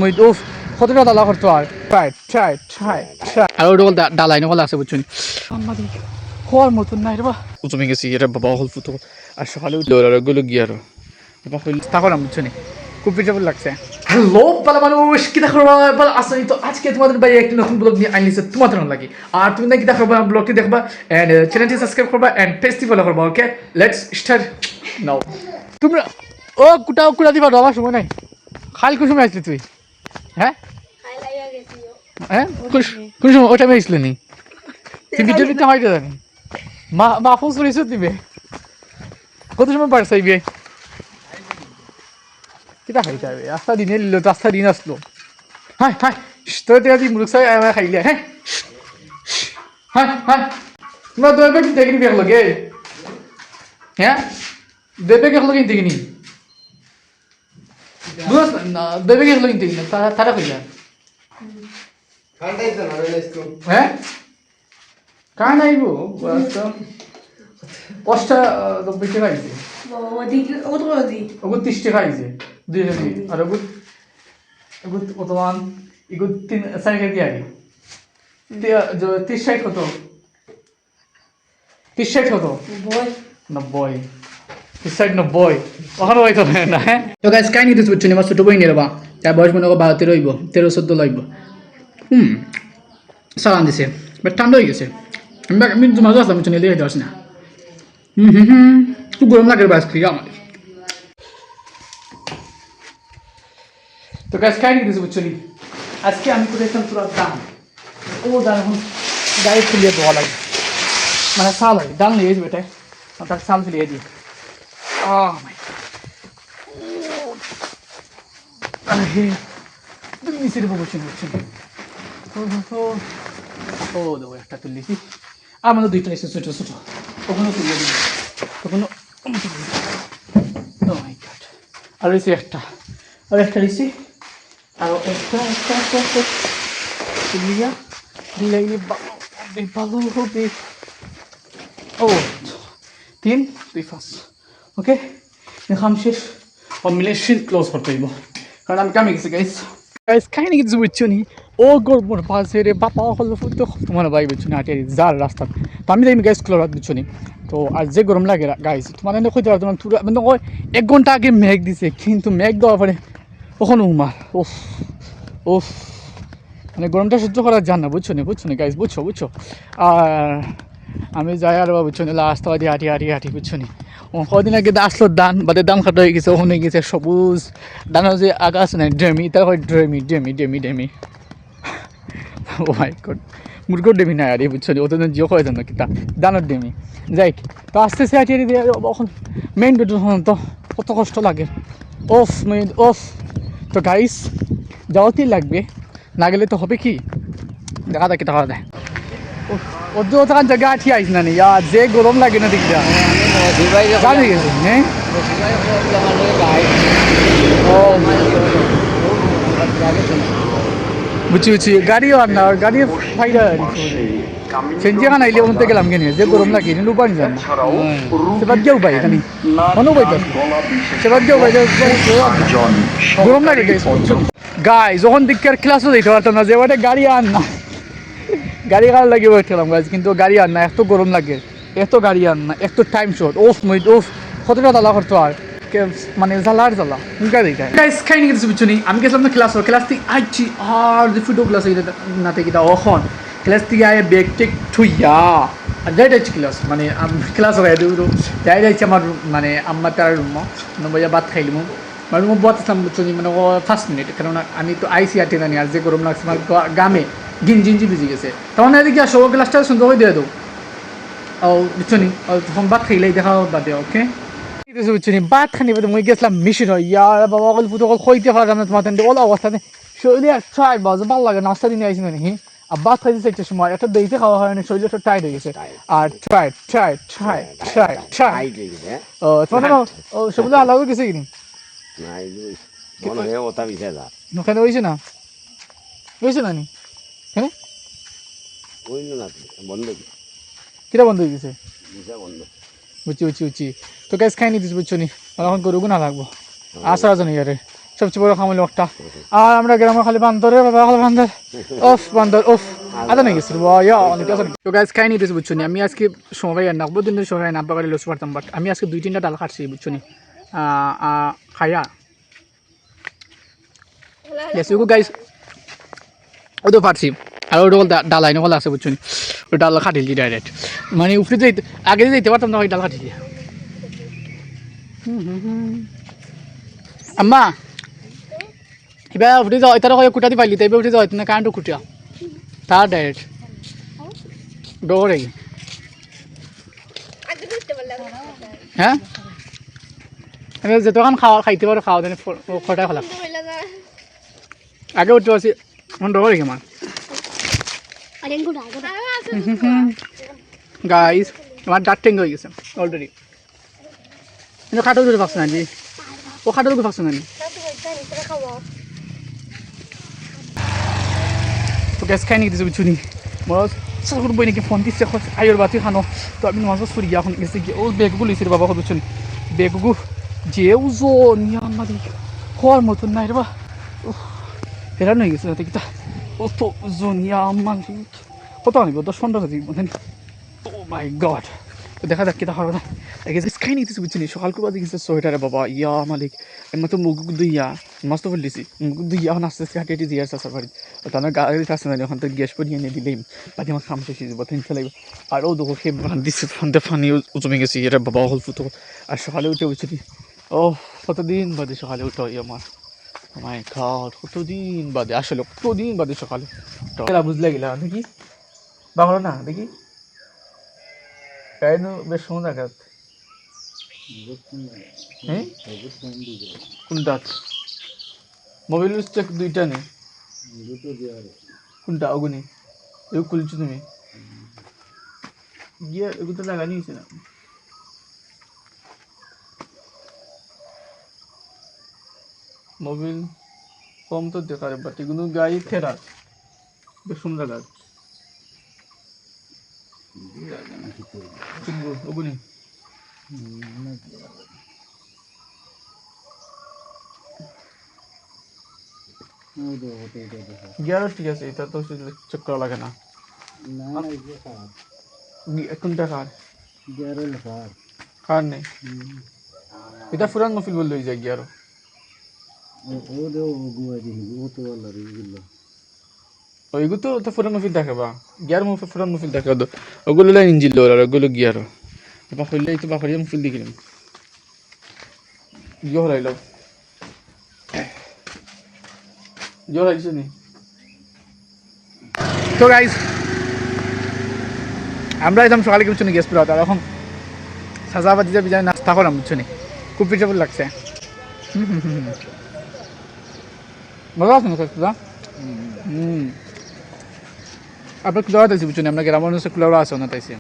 মই উফ কতটা দালা করতো আর আর ওটা ডালাই নকল আছে বুঝছো আমাদের হওয়ার মতন নাই রে বা জমে গেছি এটা বাবা হল ফুটো আর সকালে উঠলো আর ওগুলো গিয়ে আর বাবা হইল তখন বুঝছো নি খুব পিটাবল লাগছে হ্যালো পালা মানুষ কি দেখো বল আসলে তো আজকে তোমাদের ভাই একটা নতুন ব্লগ নিয়ে আইনিছে তোমাদের লাগে আর তুমি নাকি দেখো ব্লগটি দেখবা এন্ড চ্যানেলটি সাবস্ক্রাইব করবা এন্ড পেজটি ফলো করবা ওকে লেটস স্টার্ট নাও তোমরা ও কুটা দিবা বাবা সময় নাই খাল কোন সময় আসলি তুই হ্যাঁ হ্যাঁ কোন সময় ওটা আমি আসলি নি তুই ভিডিও নিতে হয় জানি মাহফুজ পরিষদ দিবে কত সময় পারছে বিয়ে কিটা খাইতে হবে আস্তা দিনে নিল তো আস্তা দিন আসলো হ্যাঁ তোর তুই মুরুখ সাই খাইলে হ্যাঁ তোমার দইবে কিনতে কিনি বেগ লগে হ্যাঁ দইবে কেক লগে কিনতে কিনি বুঝছ না দইবে কেক লগে কিনতে কিনি তারা কইলা হ্যাঁ কান আইব কষ্টা 90 টাকা আইছে ওগুলো 30 টাকা আইছে 2 আর ওগুলো বর্তমান এগুলো 3 টাকা দিয়ে আগে 30 60 কত 30 60 কত 90 30 60 90 ওখানে হয়তো না হ্যাঁ তো গাইস কাই নিতে বুঝছো না ছোট বই নিয়ে বা তার বয়স মনে করো 12 13 হইব 13 14 লাগবে সালান দিছে বাট ঠান্ডা হয়ে গেছে আমি তো মাঝে আসলাম চলে দিয়ে যাস না খুব গরম লাগে বাস খেয়ে আমার তো গাছ খাই নিতেছে বুঝছো নি আজকে আমি করে দিতাম পুরো দাম ও দাম এখন গায়ে ফুলিয়ে দেওয়া লাগে মানে সাল হয় দাম নিয়ে যাবে এটাই তার সাল ফুলিয়ে দিই তুমি নিচে দেবো বুঝছো ও দেবো একটা তুললেছি আমাদের দুইটা এসে ছোটো ছোটো ওখানেও তুলে দিই ওখানেও আর রয়েছে একটা আর একটা রয়েছে আরও একটা তুলিয়া দিলাইলে ভালো হবে ও 3 2 5 ওকে এখন শেষ ও মিলে শিল ক্লোজ করতে হইব কারণ আমি কামে গেছি গাইস কাহিনী কিছু বুঝছো নি ও গরমর পাশে রে বাপা হলো ফুটো তোমার ভাই বুঝছো না আটের যার রাস্তা তো আমি গাইস ক্লোজ বুঝছো নি তো আর যে গরম লাগে গাইস তোমার এনে কইতে তোমার মানে 1 ঘন্টা আগে মেঘ দিছে কিন্তু মেঘ দেওয়ার পরে ওখানে উমার ওফ মানে গরমটা সহ্য করা যান না বুঝছো না গাইস বুঝছো আর আমি যাই আর বুঝছো না লাস্ট হাঁটি বুঝছো নি কদিন আগে আসলো দান বাদে দাম খাটো হয়ে গেছে ওখানে গেছে সবুজ দানের যে আগাছ নাই ড্রেমি তার হয় ড্রেমি ও মাই গড মুরগোর ডেমি নাই আর বুঝছো নি ওদের জিও হয় জানো কিতা দানের ডেমি যাই তো আস্তে হাঁটিয়ে দিয়ে এখন মেইন রোড তো কত কষ্ট লাগে ওফ তো গাইস যাওয়াতেই লাগবে না গেলে তো হবে কি দেখা দেয় টাকা দেয় ওদের ওখান জায়গা আঠি আইস না নি যে গরম লাগে না দিকটা জানি গেছে হ্যাঁ বুঝছি গাড়িও আর না গাড়ি ফাইদা সেঞ্জি খান আইলে ওখান থেকে গেলাম কেন যে গরম লাগে কিন্তু উপায় জান না সেবার কেউ পাই এখানে কোনো পাই তো সেবার কেউ পাই গরম লাগে গাই যখন দিককার ক্লাসও দিতে পারতাম না যে ওটা গাড়ি আর না গাড়ি কার লাগে বসছিলাম গাছ কিন্তু গাড়ি আর না এত গরম লাগে এত গাড়ি আর না এত টাইম শর্ট ওফ কতটা জ্বালা করতো আর মানে জ্বালা গাইস খাই নিয়ে গেছি বুঝছো নি আমি গেছিলাম না ক্লাস থেকে আইছি আর যে ফুটো ক্লাস না থেকে ওখন ক্লাস থেকে আয় ব্যাগ টেক থুইয়া আর যাই যাচ্ছি ক্লাস মানে ক্লাস হয়ে যাই যাচ্ছি আমার মানে আম্মা তার রুম নবইয়া ভাত খাইলাম মানে রুমে ভাত আসলাম বুঝছো নি মানে 5 মিনিট কারণ আমি তো আইসি আটে জানি আর যে গরম লাগছে আমার গামে গিঞ্জি ভিজে গেছে তখন এদিকে আসো গ্লাসটা সুন্দর করে দিয়ে দেবো ও বুঝছো নি তখন ভাত খাইলেই দেখা বাদে ওকে বুঝছো নি ভাত খানি বাদে মই গেছিলাম মিশন ইয়ার বাবা অকল ফুটো অকল খইতে পারলাম না তোমার ওলা অবস্থাতে শরীরে আর ট্রাই বাজে ভালো লাগে নাস্তা দিনে আইসি নাকি আর ভাত খাইতে একটা সময় একটা দেরিতে খাওয়া হয় না শরীরে একটা টাইট হয়ে গেছে আর ট্রাই ও তোমার ও সবগুলো আলাদা হয়ে গেছে কিনি ওখানে হয়েছে না নি হ্যাঁ কিরা বন্ধ হয়ে গেছে বুঝছি তো গ্যাস খাই নিতেছি বুঝছো নি এখন করবো না লাগবো আসা আছে নি আরে সবচেয়ে বড় খাম হলো একটা। আর আমরা গ্রামে খালি বান্দরে বাবা, খালি বান্দর ওফ বান্দর ওফ আদা নেই গেছিল অনেক আছে। তো গাইজ খাই নিতেছি বুঝছো নি, আমি আজকে সময় না বহু দিন ধরে সময় না আব্বা গাড়ি লসে পারতাম, বাট আমি আজকে 2-3টা ডাল খাচ্ছি বুঝছো নি খাইয়া লেসুকু গাইজ ওটা পারছি। আর ওটা ডাল আইনে কল আছে বুঝছো নি, ওই ডাল খাটিলছি ডাইরেক্ট, মানে উপরে যেতে আগে যেতে পারতাম না ওই ডাল খাটিলি। আম্মা এবার উঠে যাও, এটা কুটাতে পারলি তাই উঠে যাও না কারেন্টও কুটিয়া তার ডাইরেক্ট ডরে। হ্যাঁ যেতক্ষণ খাওয়া খাইতে পারো খাওয়া দেন খটাই খেলা আগে উঠতে পারছি এখন ডর রেখে আমার গাইস আমার দাঁত টেঙ্গ হয়ে গেছে অলরেডি। কিন্তু খাটো দুটো পাচ্ছ না ও খাটো দুটো পাচ্ছ না তো গ্যাস খাই নিয়ে দিয়েছে বুঝছো নি বস সার বই নাকি ফোন দিচ্ছে আইয়ের বাতি খানো। তো আমি নমাজ পড়ি গিয়ে এখন গেছে গিয়ে ও ব্যাগগুলো লিখেছি বাবা বুঝছো নি ব্যাগগু যে উজো নিয়ে আমাদের হওয়ার মতন নাই রে বা হেরান হয়ে গেছে কিতা ও তো উজো নিয়ে মালিক কত আনিব 10-15 কেজি মতন। ও মাই গড দেখা যাক কিতা হবে না খাই নিতেছি বুঝছি নি সকাল করে গেছে সোয়েটারে বাবা ইয়া মালিক এমন তো মুখ দুইয়া মস্ত বললিছি মুখ দুইয়া এখন আস্তে আস্তে হাঁটিয়ে দিয়ে আসছে বাড়ি তার গাড়ি আসছে না ওখান থেকে গ্যাস পরিয়ে নিয়ে দিলেই বাকি আমার খাম শেষ হয়ে যাবো তিন ফেলাইব। আর ও দেখো সে দিচ্ছে ফান্ডে ফানি জমে গেছি এটা বাবা হল ফুটো। আর সকালে উঠে বুঝছি নি ও কতদিন বাদে সকালে উঠে হয় আমার মাই গড কতদিন বাদে আসলে কতদিন বাদে সকালে বুঝলে গেলা দেখি বাংলা না দেখি কাইনো বেশ সুন্দর আঘাত হ্যাঁ কোনটা মোবাইল চেক দুইটা নেই কোনটা অগুনি এগুলো খুলছো তুমি গিয়ে এগুলো তো লাগা নিয়েছে না মোবাইল কম তো দেখারে বাট এগুলো গাড়ি ফেরা বেশ সুন্দর আঘাত অগুনি গিয়ারও ঠিক আছে এটা তো চেক করা লাগে না কোনটা কার কার নেই এটা ফুরান মফিল বললে যায় গিয়ারও ওইগুলো তো ফুরান মফিল দেখে বা গিয়ার ফুরান মফিল দেখে ওগুলো ইঞ্জিন লোর আর ওগুলো গিয়ারও বা হইলে তো বা হরিয়া মফিল দেখিলাম গিয়ে হরাইল তো গাইজ আমরা একদম সকালে কিছু গ্যাস পুরা আর এখন সাজাবাদ দিয়ে বিজয় নাস্তা করাম বুঝছো নি খুব পিঠাপুল লাগছে ভালো আছে না কাজটা আপনার কুলাওয়া তাইছি বুঝছো নি আমরা গ্রামের মানুষের কুলাওয়া আছে না তাইছি